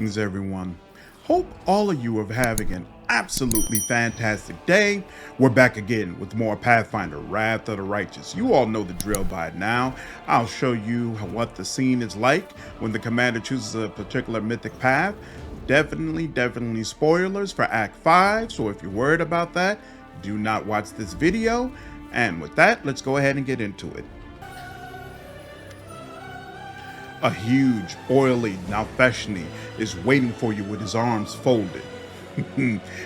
Greetings everyone. Hope all of you are having an absolutely fantastic day. We're back again with more Pathfinder, Wrath of the Righteous. You all know the drill by now. I'll show you what the scene is like when the commander chooses a particular mythic path. Definitely spoilers for Act 5, so if you're worried about that, do not watch this video. And with that, let's go ahead and get into it. A huge, oily Nalfeshni is waiting for you with his arms folded.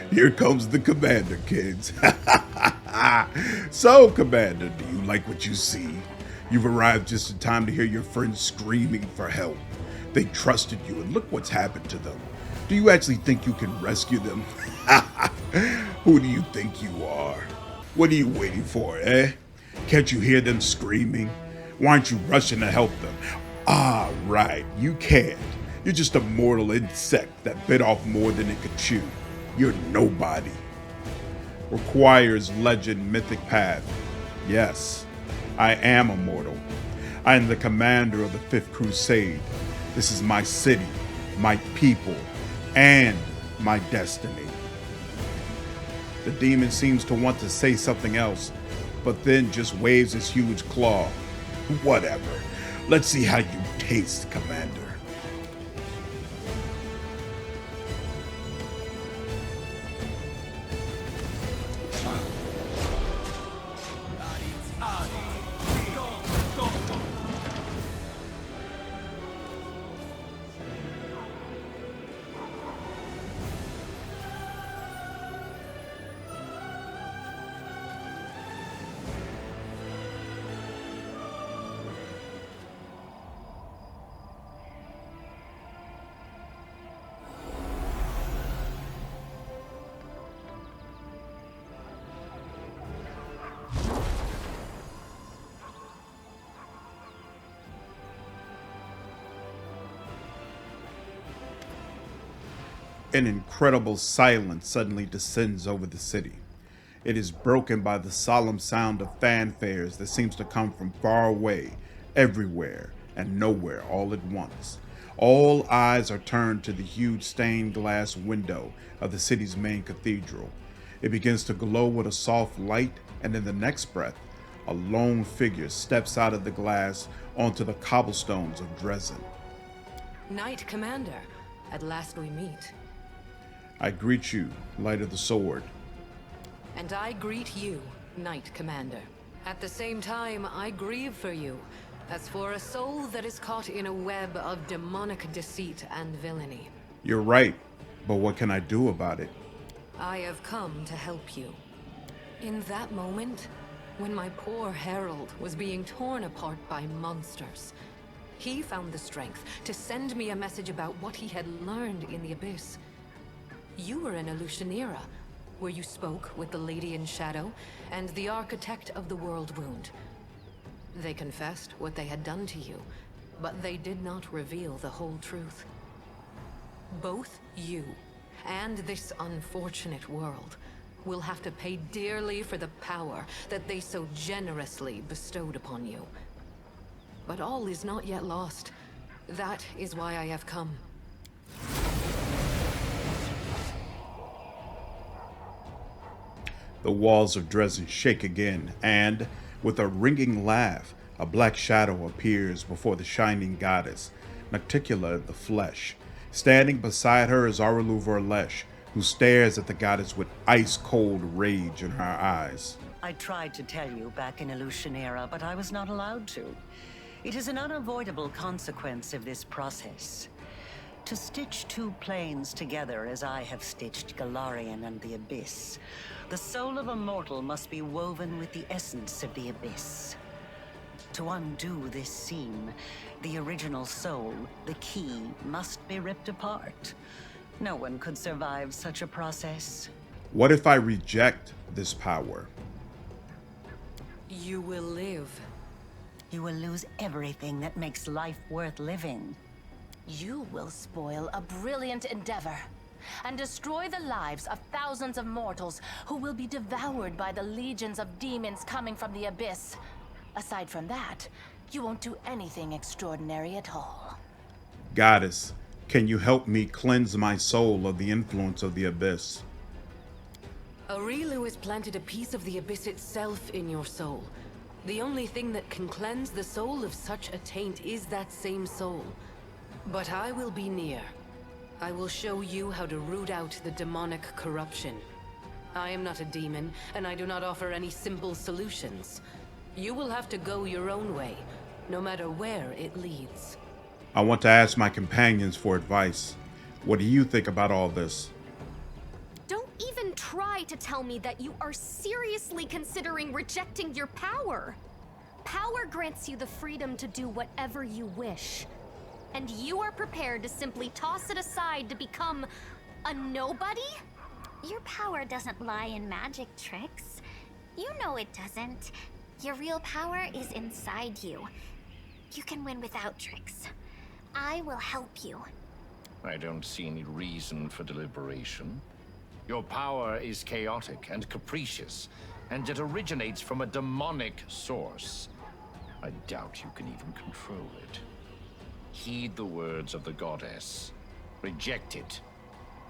Here comes the commander, kids. So, commander, do you like what you see? You've arrived just in time to hear your friends screaming for help. They trusted you, and look what's happened to them. Do you actually think you can rescue them? Who do you think you are? What are you waiting for, eh? Can't you hear them screaming? Why aren't you rushing to help them? Ah, right, you can't. You're just a mortal insect that bit off more than it could chew. You're nobody. Requires Legend Mythic Path. Yes, I am immortal. I am the commander of the 5th Crusade. This is my city, my people, and my destiny. The demon seems to want to say something else, but then just waves his huge claw. Whatever. Let's see how you taste, Commander. An incredible silence suddenly descends over the city. It is broken by the solemn sound of fanfares that seems to come from far away, everywhere, and nowhere all at once. All eyes are turned to the huge stained glass window of the city's main cathedral. It begins to glow with a soft light, and in the next breath, a lone figure steps out of the glass onto the cobblestones of Dresden. Knight Commander, at last we meet. I greet you, Light of the Sword. And I greet you, Knight Commander. At the same time, I grieve for you, as for a soul that is caught in a web of demonic deceit and villainy. You're right, but what can I do about it? I have come to help you. In that moment, when my poor herald was being torn apart by monsters, he found the strength to send me a message about what he had learned in the Abyss. You were in Illusionera, where you spoke with the Lady in Shadow and the Architect of the Worldwound. They confessed what they had done to you, but they did not reveal the whole truth. Both you and this unfortunate world will have to pay dearly for the power that they so generously bestowed upon you. But all is not yet lost. That is why I have come. The walls of Dresden shake again, and, with a ringing laugh, a black shadow appears before the shining goddess, Nocticula the Flesh. Standing beside her is Areelu Vorlesh, who stares at the goddess with ice-cold rage in her eyes. I tried to tell you back in Illusionera, but I was not allowed to. It is an unavoidable consequence of this process. To stitch two planes together as I have stitched Golarion and the Abyss, the soul of a mortal must be woven with the essence of the Abyss. To undo this seam, the original soul, the key, must be ripped apart. No one could survive such a process. What if I reject this power? You will live. You will lose everything that makes life worth living. You will spoil a brilliant endeavor and destroy the lives of thousands of mortals who will be devoured by the legions of demons coming from the Abyss. Aside from that, you won't do anything extraordinary at all. Goddess, Can you help me cleanse my soul of the influence of the abyss? Areelu has planted a piece of the abyss itself in your soul. The only thing that can cleanse the soul of such a taint is that same soul. But I will be near. I will show you how to root out the demonic corruption. I am not a demon, and I do not offer any simple solutions. You will have to go your own way, no matter where it leads. I want to ask my companions for advice. What do you think about all this? Don't even try to tell me that you are seriously considering rejecting your power. Power grants you the freedom to do whatever you wish. And you are prepared to simply toss it aside to become a nobody? Your power doesn't lie in magic tricks. You know it doesn't. Your real power is inside you. You can win without tricks. I will help you. I don't see any reason for deliberation. Your power is chaotic and capricious, and it originates from a demonic source. I doubt you can even control it. Heed the words of the goddess. Reject it.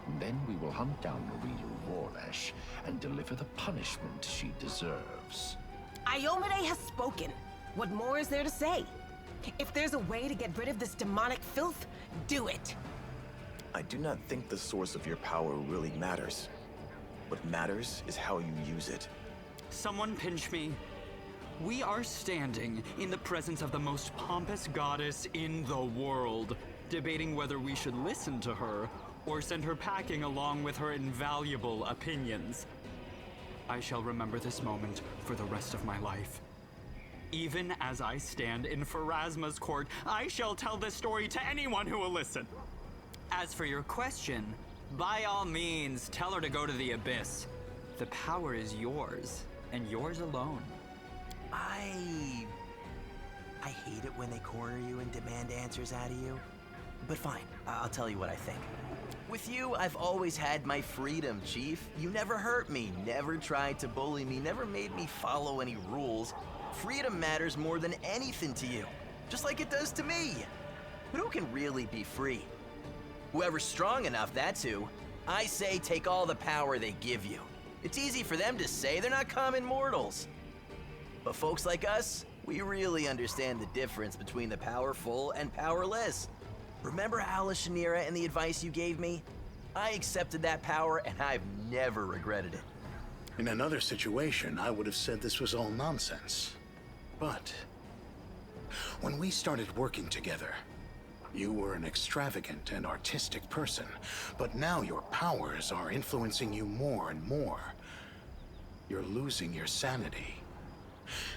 And then we will hunt down Areelu Vorlesh and deliver the punishment she deserves. Iomade has spoken. What more is there to say? If there's a way to get rid of this demonic filth, do it. I do not think the source of your power really matters. What matters is how you use it. Someone pinch me. We are standing in the presence of the most pompous goddess in the world, debating whether we should listen to her or send her packing along with her invaluable opinions. I shall remember this moment for the rest of my life. Even as I stand in Pharasma's court, I shall tell this story to anyone who will listen. As for your question, by all means, tell her to go to the abyss. The power is yours, and yours alone. I hate it when they corner you and demand answers out of you. But fine, I'll tell you what I think. With you, I've always had my freedom, Chief. You never hurt me, never tried to bully me, never made me follow any rules. Freedom matters more than anything to you, just like it does to me. But who can really be free? Whoever's strong enough, that's who. I say take all the power they give you. It's easy for them to say, they're not common mortals. But folks like us, we really understand the difference between the powerful and powerless. Remember Alishanira and the advice you gave me? I accepted that power and I've never regretted it. In another situation, I would have said this was all nonsense. But when we started working together, you were an extravagant and artistic person, but now your powers are influencing you more and more. You're losing your sanity.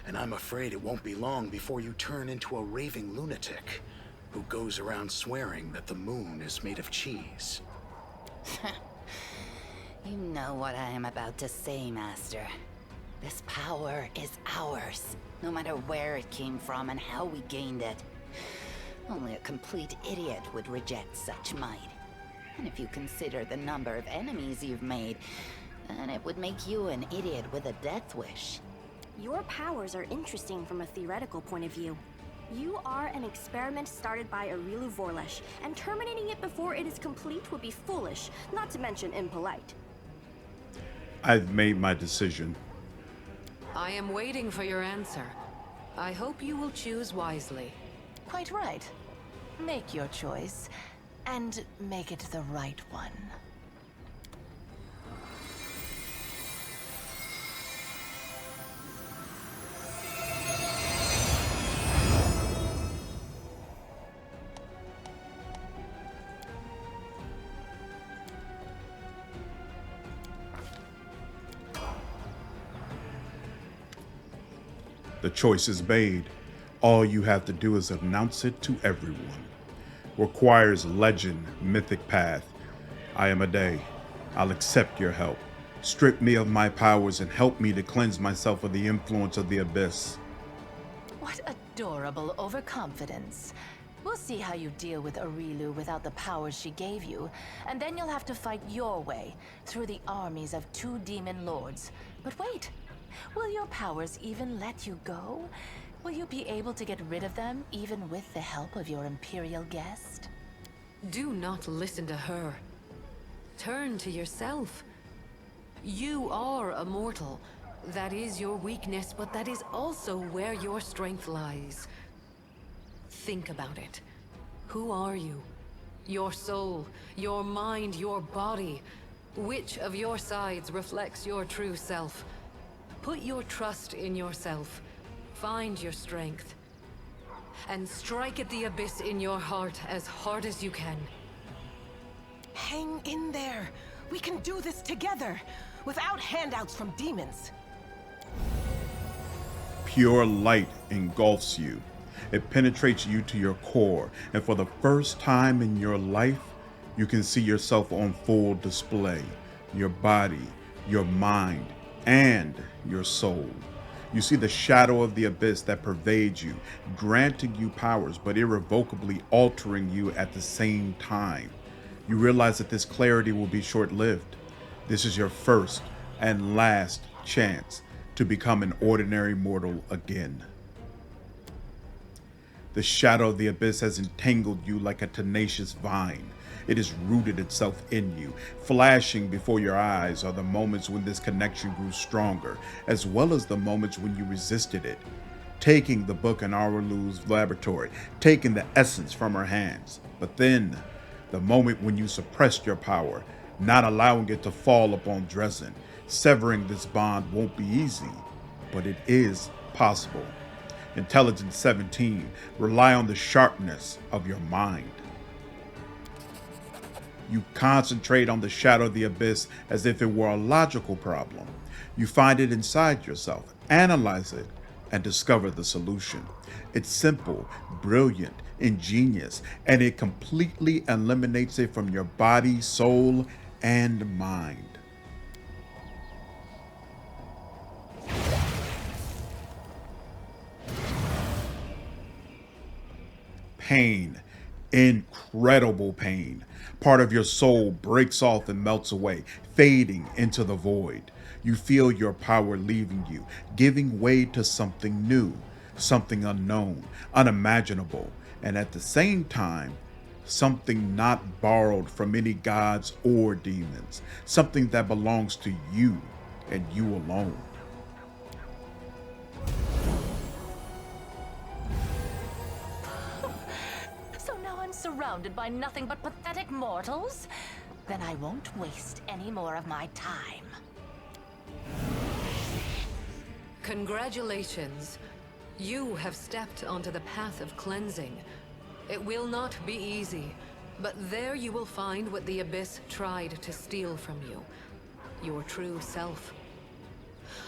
And I'm afraid it won't be long before you turn into a raving lunatic who goes around swearing that the moon is made of cheese. You know what I am about to say, Master. This power is ours, no matter where it came from and how we gained it. Only a complete idiot would reject such might. And if you consider the number of enemies you've made, then it would make you an idiot with a death wish. Your powers are interesting from a theoretical point of view. You are an experiment started by Areelu Vorlesh, and terminating it before it is complete would be foolish, not to mention impolite. I've made my decision. I am waiting for your answer. I hope you will choose wisely. Quite right. Make your choice, and make it the right one. The choice is made. All you have to do is announce it to everyone. Requires Legend Mythic Path. I am a day. I'll accept your help. Strip me of my powers and help me to cleanse myself of the influence of the abyss. What adorable overconfidence. We'll see how you deal with Areelu without the powers she gave you, and then you'll have to fight your way through the armies of 2 Demon Lords. But wait, will your powers even let you go? Will you be able to get rid of them even with the help of your Imperial guest? Do not listen to her. Turn to yourself. You are a mortal. That is your weakness, but that is also where your strength lies. Think about it. Who are you? Your soul, your mind, your body. Which of your sides reflects your true self? Put your trust in yourself. Find your strength. And strike at the abyss in your heart as hard as you can. Hang in there. We can do this together, without handouts from demons. Pure light engulfs you. It penetrates you to your core, and for the first time in your life, you can see yourself on full display. Your body, your mind, and your soul. You see the shadow of the abyss that pervades you, granting you powers, but irrevocably altering you at the same time. You realize that this clarity will be short-lived. This is your first and last chance to become an ordinary mortal again. The shadow of the abyss has entangled you like a tenacious vine. It has rooted itself in you. Flashing before your eyes are the moments when this connection grew stronger, as well as the moments when you resisted it. Taking the book in Areelu's laboratory, taking the essence from her hands. But then, the moment when you suppressed your power, not allowing it to fall upon Dresden. Severing this bond won't be easy, but it is possible. Intelligence 17, rely on the sharpness of your mind. You concentrate on the shadow of the abyss as if it were a logical problem. You find it inside yourself, analyze it, and discover the solution. It's simple, brilliant, ingenious, and it completely eliminates it from your body, soul, and mind. Pain, incredible pain. Part of your soul breaks off and melts away, fading into the void. You feel your power leaving you, giving way to something new, something unknown, unimaginable, and at the same time, something not borrowed from any gods or demons, something that belongs to you and you alone. Surrounded by nothing but pathetic mortals? Then I won't waste any more of my time. Congratulations. You have stepped onto the path of cleansing. It will not be easy, but there you will find what the abyss tried to steal from you. Your true self.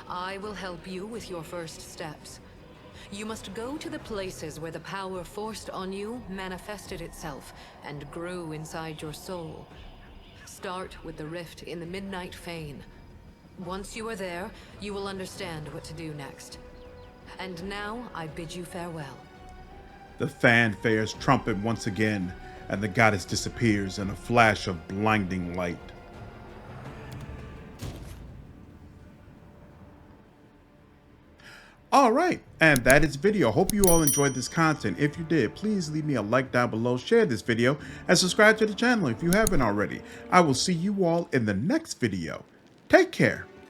I will help you with your first steps. You must go to the places where the power forced on you manifested itself and grew inside your soul. Start with the rift in the Midnight Fane. Once you are there, you will understand what to do next. And now I bid you farewell. The fanfares trumpet once again, and the goddess disappears in a flash of blinding light. Alright, and that is video. Hope you all enjoyed this content. If you did, please leave me a like down below, share this video, and subscribe to the channel if you haven't already. I will see you all in the next video. Take care.